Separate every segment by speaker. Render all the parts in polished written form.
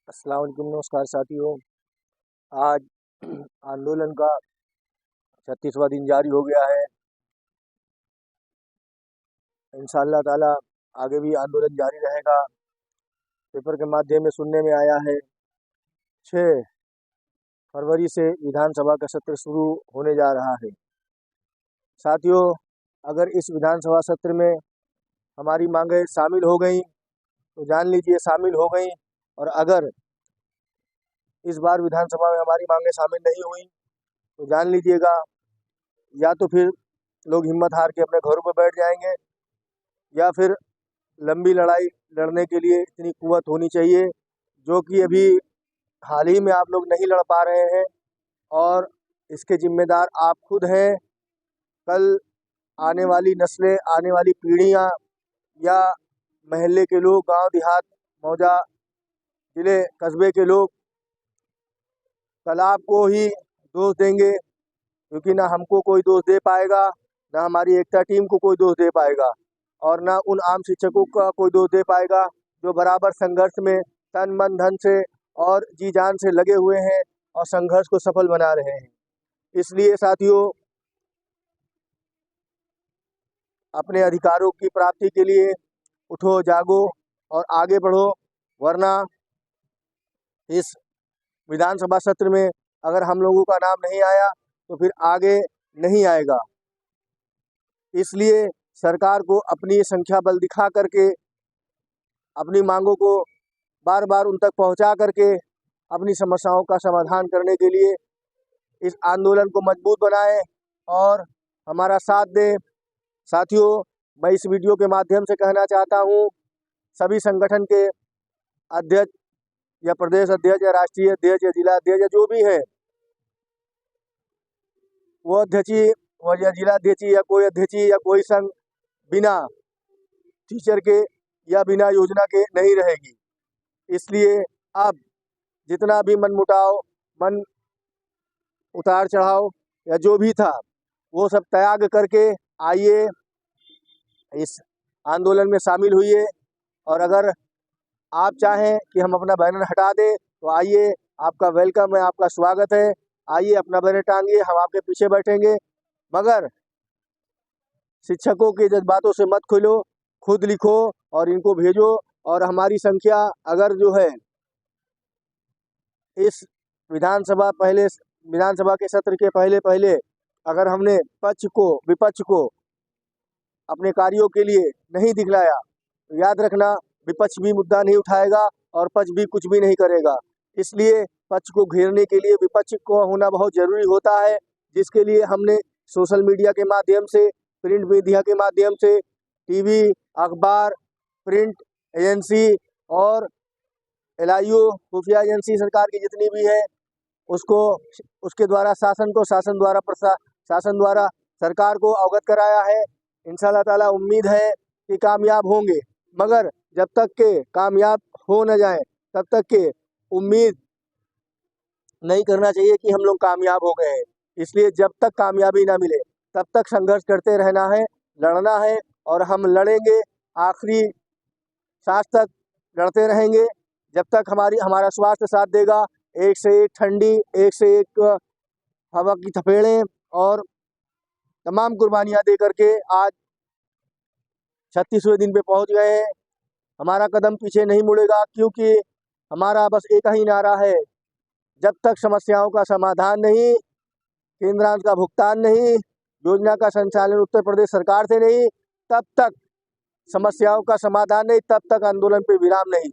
Speaker 1: अस्सलाम वालेकुम, नमस्कार साथियों। आज आंदोलन का 36वां दिन जारी हो गया है। इंशाअल्लाह ताला आगे भी आंदोलन जारी रहेगा। पेपर के माध्यम में सुनने में आया है 6 फरवरी से विधानसभा का सत्र शुरू होने जा रहा है। साथियों, अगर इस विधानसभा सत्र में हमारी मांगें शामिल हो गई तो जान लीजिए शामिल हो गई, और अगर इस बार विधानसभा में हमारी मांगें शामिल नहीं हुई तो जान लीजिएगा या तो फिर लोग हिम्मत हार के अपने घरों पर बैठ जाएंगे, या फिर लंबी लड़ाई लड़ने के लिए इतनी कुव्वत होनी चाहिए जो कि अभी हाल ही में आप लोग नहीं लड़ पा रहे हैं, और इसके जिम्मेदार आप खुद हैं। कल आने वाली नस्लें, आने वाली पीढ़ियां या महल्ले के लोग, गांव देहात, मौजा, जिले, कस्बे के लोग कल आपको ही दोष देंगे, क्योंकि ना हमको कोई दोष दे पाएगा, ना हमारी एकता टीम को कोई दोष दे पाएगा, और ना उन आम शिक्षकों का कोई दोष दे पाएगा जो बराबर संघर्ष में तन मन धन से और जी जान से लगे हुए हैं और संघर्ष को सफल बना रहे हैं। इसलिए साथियों, अपने अधिकारों की प्राप्ति के लिए उठो, जागो और आगे बढ़ो, वरना इस विधानसभा सत्र में अगर हम लोगों का नाम नहीं आया तो फिर आगे नहीं आएगा। इसलिए सरकार को अपनी संख्या बल दिखा करके, अपनी मांगों को बार बार उन तक पहुंचा करके अपनी समस्याओं का समाधान करने के लिए इस आंदोलन को मजबूत बनाएं और हमारा साथ दें। साथियों, मैं इस वीडियो के माध्यम से कहना चाहता हूं, सभी संगठन के अध्यक्ष या प्रदेश अध्यक्ष या राष्ट्रीय अध्यक्ष या जिला अध्यक्ष या जो भी है, वो अध्यक्ष या जिला अध्यक्ष या कोई अध्यक्ष या कोई संघ बिना टीचर के या बिना योजना के नहीं रहेगी। इसलिए अब जितना भी मनमुटाव, मन उतार चढ़ाव या जो भी था, वो सब त्याग करके आइए, इस आंदोलन में शामिल हुइए। और अगर आप चाहें कि हम अपना बैनर हटा दें तो आइए, आपका वेलकम है, आपका स्वागत है। आइए, अपना बैनर टांगिए, हम आपके पीछे बैठेंगे, मगर शिक्षकों के जज्बातों से मत खुलो, खुद लिखो और इनको भेजो। और हमारी संख्या अगर जो है इस विधानसभा के सत्र के पहले अगर हमने विपक्ष को अपने कार्यों के लिए नहीं दिखलाया तो याद रखना, विपक्ष भी मुद्दा नहीं उठाएगा और पक्ष भी कुछ भी नहीं करेगा। इसलिए पक्ष को घेरने के लिए विपक्ष को होना बहुत जरूरी होता है, जिसके लिए हमने सोशल मीडिया के माध्यम से, प्रिंट मीडिया के माध्यम से, टीवी, अखबार, प्रिंट एजेंसी और LIU खुफिया एजेंसी सरकार की जितनी भी है उसके द्वारा शासन द्वारा सरकार को अवगत कराया है। इंशाअल्लाह ताला उम्मीद है कि कामयाब होंगे, मगर जब तक के कामयाब हो न जाए तब तक के उम्मीद नहीं करना चाहिए कि हम लोग कामयाब हो गए हैं। इसलिए जब तक कामयाबी ना मिले तब तक संघर्ष करते रहना है, लड़ना है, और हम लड़ेंगे, आखिरी सांस तक लड़ते रहेंगे, जब तक हमारा स्वास्थ्य साथ देगा। एक से एक ठंडी, एक से एक हवा की थपेड़ें और तमाम कुर्बानियां दे करके आज 36वें दिन पे पहुंच गए हैं। हमारा कदम पीछे नहीं मुड़ेगा, क्योंकि हमारा बस एक ही नारा है, जब तक समस्याओं का समाधान नहीं, केंद्रांश का भुगतान नहीं, योजना का संचालन उत्तर प्रदेश सरकार से नहीं, तब तक समस्याओं का समाधान नहीं, तब तक आंदोलन पे विराम नहीं।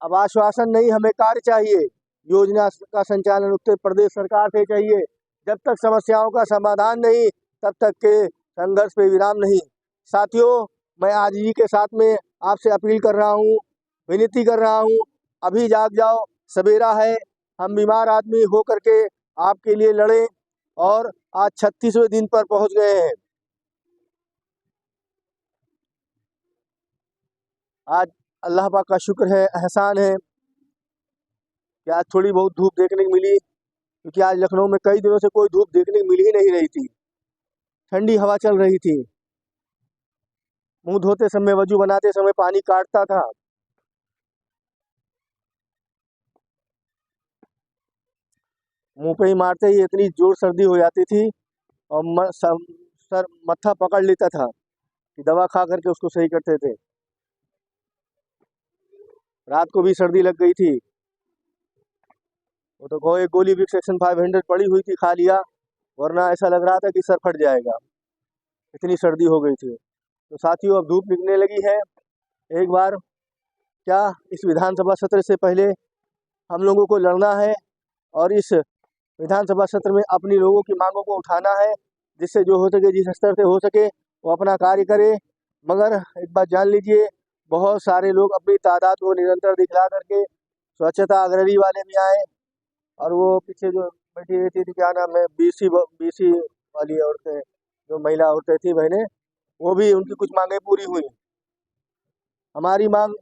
Speaker 1: अब आश्वासन नहीं, हमें कार्य चाहिए। योजना का संचालन उत्तर प्रदेश सरकार से चाहिए। जब तक समस्याओं का समाधान नहीं, तब तक के संघर्ष पे विराम नहीं। साथियों, मैं आज ही के साथ में आपसे अपील कर रहा हूँ, विनती कर रहा हूँ, अभी जाग जाओ, सवेरा है। हम बीमार आदमी हो करके आपके लिए लड़े और आज 36वें दिन पर पहुंच गए हैं। आज अल्लाह पाक का शुक्र है, एहसान है कि आज थोड़ी बहुत धूप देखने को मिली, क्योंकि आज लखनऊ में कई दिनों से कोई धूप देखने को मिल ही नहीं रही थी। ठंडी हवा चल रही थी। मुंह धोते समय, वजू बनाते समय पानी काटता था। मुंह पे ही मारते ही इतनी जोर सर्दी हो जाती थी और सर मत्था पकड़ लेता था कि दवा खा करके उसको सही करते थे। रात को भी सर्दी लग गई थी, वो तो एक गोली विक्स एक्शन 500 पड़ी हुई थी, खा लिया, वरना ऐसा लग रहा था कि सर फट जाएगा, इतनी सर्दी हो गई थी। तो साथियों, अब धूप निकलने लगी है। एक बार क्या, इस विधानसभा सत्र से पहले हम लोगों को लड़ना है और इस विधानसभा सत्र में अपनी लोगों की मांगों को उठाना है, जिससे जो हो सके, जिस स्तर से हो सके वो अपना कार्य करे। मगर एक बात जान लीजिए, बहुत सारे लोग अपनी तादाद को निरंतर दिखला करके स्वच्छता अग्रणी वाले भी आए, और वो पीछे जो बैठी रहती थी, क्या नाम है, बीसी वाली औरतें, जो महिला औरतें थी, बहनें, वो भी, उनकी कुछ मांगें पूरी हुई। हमारी मांग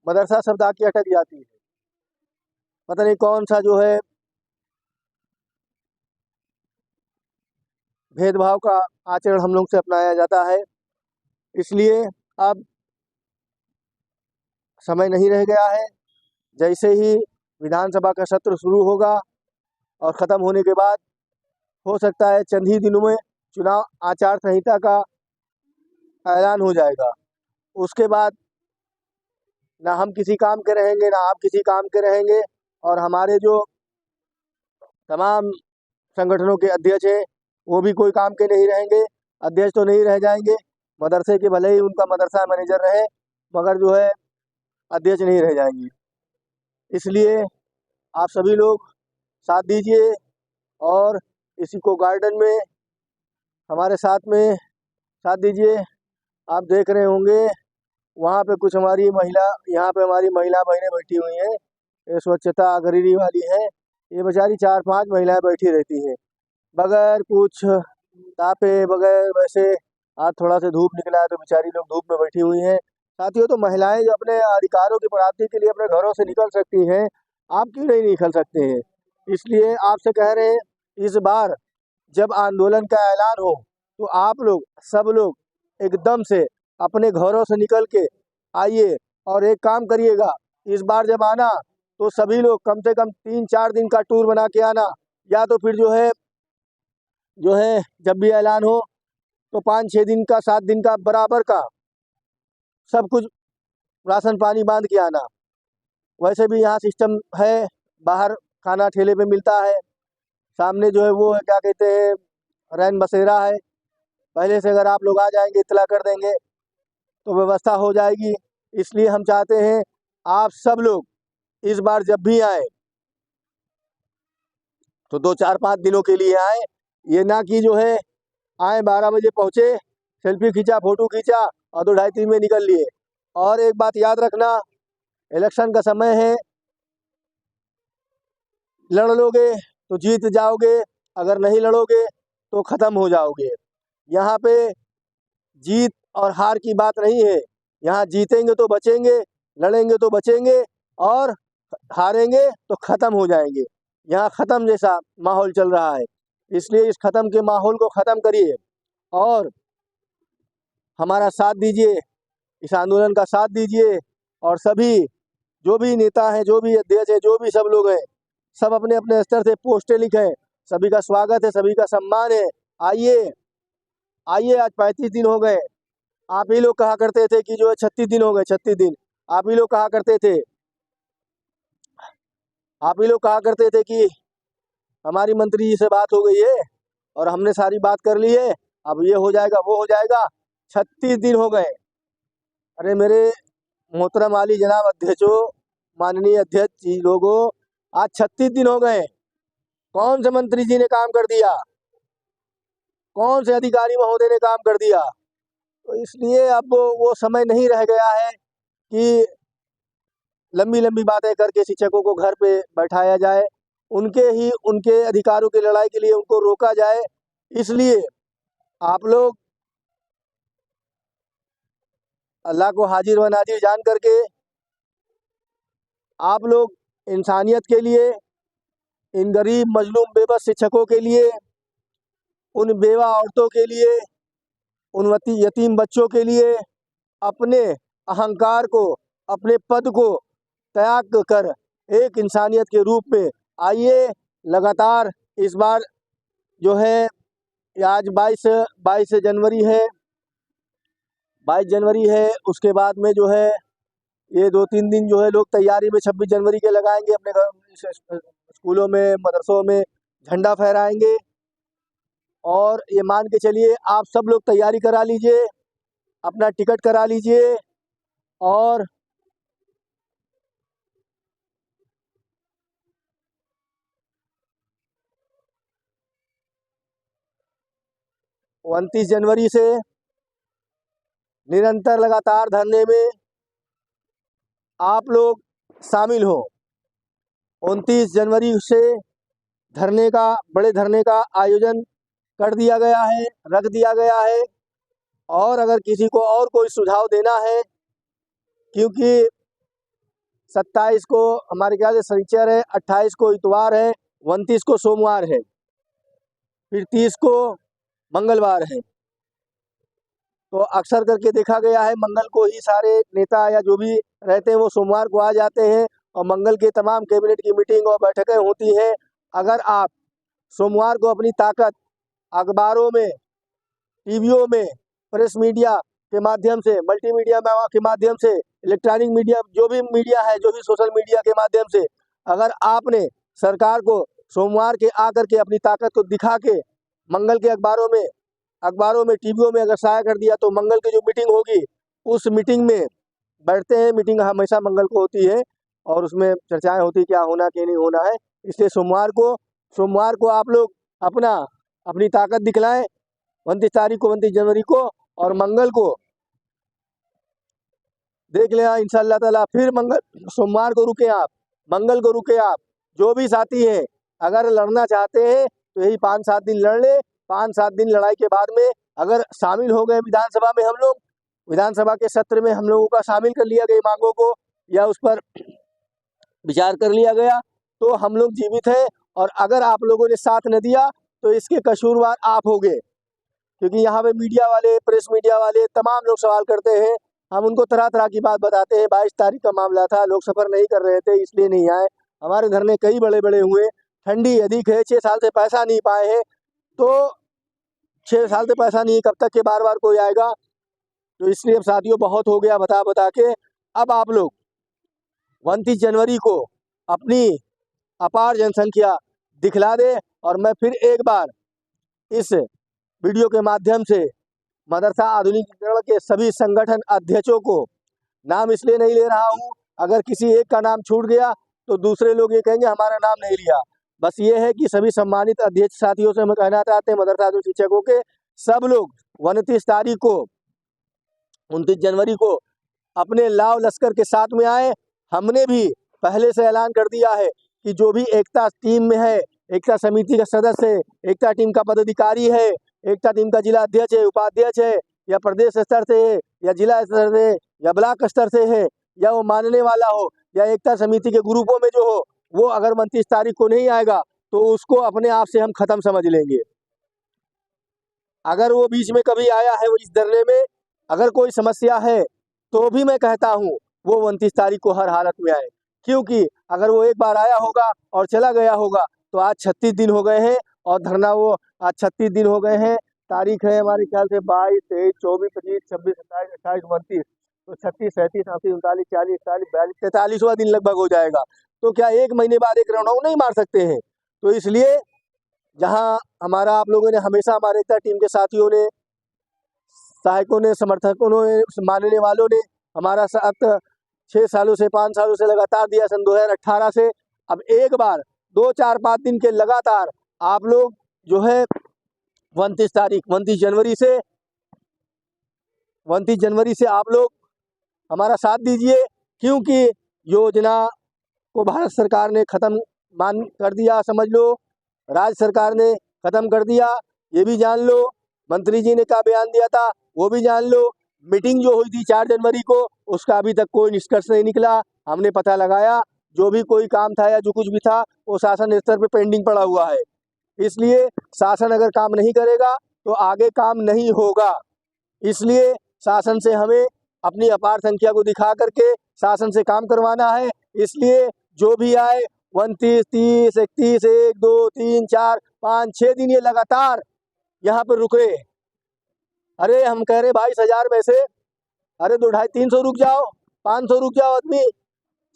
Speaker 1: मदरसा शब्द आके अटक जाती है। पता नहीं कौन सा जो है भेदभाव का आचरण हम लोग से अपनाया जाता है। इसलिए अब समय नहीं रह गया है। जैसे ही विधानसभा का सत्र शुरू होगा और ख़त्म होने के बाद हो सकता है चंद ही दिनों में चुनाव आचार संहिता का ऐलान हो जाएगा। उसके बाद ना हम किसी काम के रहेंगे, ना आप किसी काम के रहेंगे, और हमारे जो तमाम संगठनों के अध्यक्ष हैं वो भी कोई काम के नहीं रहेंगे। अध्यक्ष तो नहीं रह जाएंगे, मदरसे के भले ही उनका मदरसा मैनेजर रहे, मगर जो है अध्यक्ष नहीं रह जाएंगे। इसलिए आप सभी लोग साथ दीजिए और इसी को गार्डन में हमारे साथ में साथ दीजिए। आप देख रहे होंगे वहाँ पे कुछ हमारी महिला, यहाँ पे हमारी महिला बहनें बैठी हुई हैं, ये स्वच्छता अग्रणी वाली हैं। ये बेचारी 4-5 महिलाएं बैठी रहती हैं बगैर कुछ तापे, बगैर वैसे। आज थोड़ा सा धूप निकला है तो बेचारी लोग धूप में बैठी हुई हैं। साथियों, तो महिलाएं जो अपने अधिकारों की प्राप्ति के लिए अपने घरों से निकल सकती हैं, आप क्यों नहीं निकल सकते हैं? इसलिए आपसे कह रहे हैं, इस बार जब आंदोलन का ऐलान हो तो आप लोग, सब लोग एकदम से अपने घरों से निकल के आइए और एक काम करिएगा, इस बार जब आना तो सभी लोग कम से कम 3-4 दिन का टूर बना के आना, या तो फिर जो है जब भी ऐलान हो तो 5-6 दिन का, 7 दिन का बराबर का सब कुछ राशन पानी बांध के आना। वैसे भी यहाँ सिस्टम है, बाहर खाना ठेले पे मिलता है, सामने जो है वो है, क्या कहते हैं, रैन बसेरा है। पहले से अगर आप लोग आ जाएंगे, इतला कर देंगे तो व्यवस्था हो जाएगी। इसलिए हम चाहते हैं आप सब लोग इस बार जब भी आए तो 2-4-5 दिनों के लिए आए। ये ना कि जो है आए 12 बजे पहुँचे, सेल्फी खींचा, फोटो खींचा और 2-2:30-3 में निकल लिए। और एक बात याद रखना, इलेक्शन का समय है, लड़ लोगे तो जीत जाओगे, अगर नहीं लड़ोगे तो ख़त्म हो जाओगे। यहाँ पे जीत और हार की बात नहीं है, यहाँ जीतेंगे तो बचेंगे, लड़ेंगे तो बचेंगे, और हारेंगे तो ख़त्म हो जाएंगे। यहाँ ख़त्म जैसा माहौल चल रहा है। इसलिए इस ख़त्म के माहौल को ख़त्म करिए और हमारा साथ दीजिए, इस आंदोलन का साथ दीजिए। और सभी जो भी नेता हैं, जो भी अध्यक्ष हैं, जो भी सब लोग हैं, सब अपने अपने स्तर से पोस्टें लिखें। सभी का स्वागत है, सभी का सम्मान है। आइए आइए, आज 35 दिन हो गए। आप ही लोग कहा करते थे कि जो है 36 दिन हो गए, 36 दिन। आप ही लोग कहा करते थे, आप ही लोग कहा करते थे कि हमारी मंत्री जी से बात हो गई है और हमने सारी बात कर ली है, अब ये हो जाएगा, वो हो जाएगा। 36 दिन हो गए। अरे मेरे मोहतरम आली जनाब अध्यक्षों, माननीय अध्यक्ष जी लोगों, आज 36 दिन हो गए। कौन से मंत्री जी ने काम कर दिया? कौन से अधिकारी महोदय ने काम कर दिया? तो इसलिए अब वो समय नहीं रह गया है कि लंबी लंबी बातें करके शिक्षकों को घर पे बैठाया जाए, उनके अधिकारों की लड़ाई के लिए उनको रोका जाए। इसलिए आप लोग अल्लाह को हाजिर व नाजिर जान करके आप लोग इंसानियत के लिए, इन गरीब मजलूम बेबस शिक्षकों के लिए, उन बेवा औरतों के लिए, उन यतीम बच्चों के लिए अपने अहंकार को, अपने पद को त्याग कर एक इंसानियत के रूप में आइए। लगातार इस बार जो है, आज 22 जनवरी है, 22 जनवरी है। उसके बाद में जो है ये 2-3 दिन जो है लोग तैयारी में 26 जनवरी के लगाएंगे, अपने घर स्कूलों में, मदरसों में झंडा फहराएंगे। और ये मान के चलिए आप सब लोग तैयारी करा लीजिए, अपना टिकट करा लीजिए। और 29 जनवरी से निरंतर लगातार धरने में आप लोग शामिल हो। 29 जनवरी से बड़े धरने का आयोजन कर दिया गया है, रख दिया गया है। और अगर किसी को और कोई सुझाव देना है, क्योंकि 27 को हमारे ख्याल से शनिचर है, 28 को इतवार है, 29 को सोमवार है, फिर 30 को मंगलवार है। तो अक्सर करके देखा गया है मंगल को ही सारे नेता या जो भी रहते हैं वो सोमवार को आ जाते हैं और मंगल के तमाम कैबिनेट की मीटिंग और बैठकें होती हैं। अगर आप सोमवार को अपनी ताकत अखबारों में, टीवियों में, प्रेस मीडिया के माध्यम से, मल्टीमीडिया के माध्यम से, इलेक्ट्रॉनिक मीडिया, जो भी मीडिया है, जो भी सोशल मीडिया के माध्यम से अगर आपने सरकार को सोमवार के आकर के अपनी ताकत को दिखा के मंगल के अखबारों में, टीवियों में अगर शाया कर दिया, तो मंगल की जो मीटिंग होगी उस मीटिंग में बैठते हैं। मीटिंग हमेशा मंगल को होती है और उसमें चर्चाएं होती क्या होना क्या नहीं होना है। इसलिए सोमवार को आप लोग अपनी ताकत दिखलाएं, 29 जनवरी को। और मंगल को देख लें इंशाअल्लाह ताला। फिर सोमवार को रुके आप, मंगल को रुके आप। जो भी साथी हैं अगर लड़ना चाहते हैं तो यही 5-7 दिन लड़ ले। 5-7 दिन लड़ाई के बाद में अगर शामिल हो गए विधानसभा में, हम लोग विधानसभा के सत्र में हम लोगों का शामिल कर लिया गया मांगों को, या उस पर विचार कर लिया गया, तो हम लोग जीवित हैं। और अगर आप लोगों ने साथ न दिया तो इसके कसूरवार आप होंगे, क्योंकि यहाँ पे मीडिया वाले, प्रेस मीडिया वाले तमाम लोग सवाल करते हैं। हम उनको तरह तरह की बात बताते हैं। 22 तारीख का मामला था, लोग सफ़र नहीं कर रहे थे इसलिए नहीं आए। हमारे धरने कई बड़े बड़े हुए, ठंडी अधिक है, 6 साल से पैसा नहीं पाए हैं, तो 6 साल से पैसा नहीं, कब तक के बार बार कोई आएगा। तो इसलिए अब साथियों बहुत हो गया बता बता के। अब आप लोग 29 जनवरी को अपनी अपार जनसंख्या दिखला दे। और मैं फिर एक बार इस वीडियो के माध्यम से मदरसा आधुनिकीकरण के सभी संगठन अध्यक्षों को, नाम इसलिए नहीं ले रहा हूँ, अगर किसी एक का नाम छूट गया तो दूसरे लोग ये कहेंगे हमारा नाम नहीं लिया। बस ये है कि सभी सम्मानित अध्यक्ष साथियों से हम कहना चाहते हैं, मदरसा आधुनिक शिक्षकों के सब लोग 29 जनवरी को अपने लाव लश्कर के साथ में आए। हमने भी पहले से ऐलान कर दिया है कि जो भी एकता टीम में है, एकता समिति का सदस्य है, एकता टीम का पदाधिकारी है, एकता टीम का जिला अध्यक्ष है, उपाध्यक्ष है, या प्रदेश स्तर से है, या जिला स्तर से, या ब्लॉक स्तर से है, या वो मानने वाला हो, या एकता समिति के ग्रुपों में जो हो, वो अगर 29 तारीख को नहीं आएगा तो उसको अपने आप से हम खत्म समझ लेंगे। अगर वो बीच में कभी आया है वो इस धरने में, अगर कोई समस्या है तो भी मैं कहता हूँ वो 29 तारीख को हर हालत में आए। क्योंकि अगर वो एक बार आया होगा और चला गया होगा तो आज 36 दिन हो गए हैं और धरना वो आज 36 दिन हो गए हैं। तारीख है हमारे ख्याल से 22, 23, 24, 25, 26, 27, 28, 29, तो 36, 37, 38, 39, 40, 41, 42, 43वां दिन लगभग हो जाएगा। तो क्या एक महीने बाद एक राउंड नहीं मार सकते हैं? तो इसलिए जहां हमारा आप लोगों ने हमेशा, हमारे एकता टीम के साथियों ने, सहायकों ने, समर्थकों ने, मानने वालों ने हमारा साथ 6 सालों से, 5 सालों से लगातार दिया, सन 2018 से। अब एक बार 2, 4, 5 दिन के लगातार आप लोग जो है 29 जनवरी से आप लोग हमारा साथ दीजिए। क्योंकि योजना को भारत सरकार ने ख़त्म कर दिया, समझ लो, राज्य सरकार ने ख़त्म कर दिया, ये भी जान लो। मंत्री जी ने क्या बयान दिया था वो भी जान लो। मीटिंग जो हुई थी 4 जनवरी को, उसका अभी तक कोई निष्कर्ष नहीं निकला। हमने पता लगाया, जो भी कोई काम था या जो कुछ भी था वो शासन स्तर पे पेंडिंग पड़ा हुआ है। इसलिए शासन अगर काम नहीं करेगा तो आगे काम नहीं होगा। इसलिए शासन से हमें अपनी अपार संख्या को दिखा करके शासन से काम करवाना है। इसलिए जो भी आए 29, 30, 31, 1, 2, 3, 4, 5, 6 दिन ये लगातार यहाँ पर रुके। अरे हम कह रहे 22,000 में से अरे 200-250-300 रुक जाओ, 500 रुक जाओ आदमी,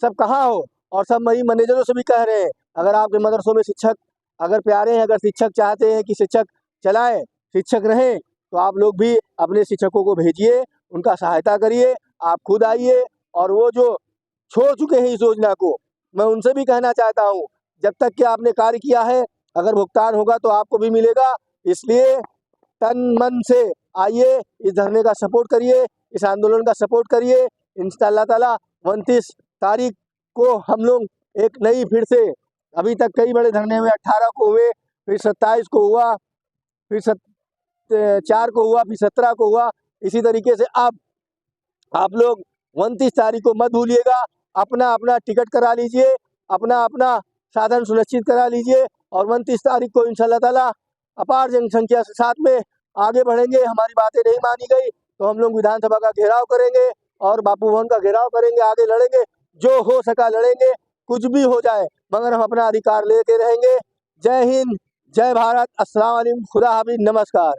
Speaker 1: सब कहाँ हो। और सब मई मैनेजरों से भी कह रहे हैं, अगर आपके मदरसों में शिक्षक अगर प्यारे हैं, अगर शिक्षक चाहते हैं कि शिक्षक चलाएं, शिक्षक रहें, तो आप लोग भी अपने शिक्षकों को भेजिए, उनका सहायता करिए, आप खुद आइए। और वो जो छोड़ चुके हैं इस योजना को, मैं उनसे भी कहना चाहता हूँ, जब तक कि आपने कार्य किया है, अगर भुगतान होगा तो आपको भी मिलेगा। इसलिए तन मन से आइए, इस धरने का सपोर्ट करिए, इस आंदोलन का सपोर्ट करिए। इंशाअल्लाह ताला 29 तारीख को हम लोग एक नई फिर से, अभी तक कई बड़े धरने हुए, 18 को हुए, फिर 27 को हुआ, फिर 4 को हुआ, फिर 17 को हुआ। इसी तरीके से अब आप लोग 29 तारीख को मत भूलिएगा, अपना अपना टिकट करा लीजिए, अपना अपना साधन सुनिश्चित करा लीजिए। और 29 तारीख को इंशाअल्लाह ताला अपार जनसंख्या के साथ में आगे बढ़ेंगे। हमारी बातें नहीं मानी गई तो हम लोग विधानसभा का घेराव करेंगे और बापू भवन का घेराव करेंगे, आगे लड़ेंगे, जो हो सका लड़ेंगे, कुछ भी हो जाए, मगर हम अपना अधिकार लेके रहेंगे। जय हिंद, जय भारत, अस्सलाम वालेकुम, खुदा हाफिज, नमस्कार।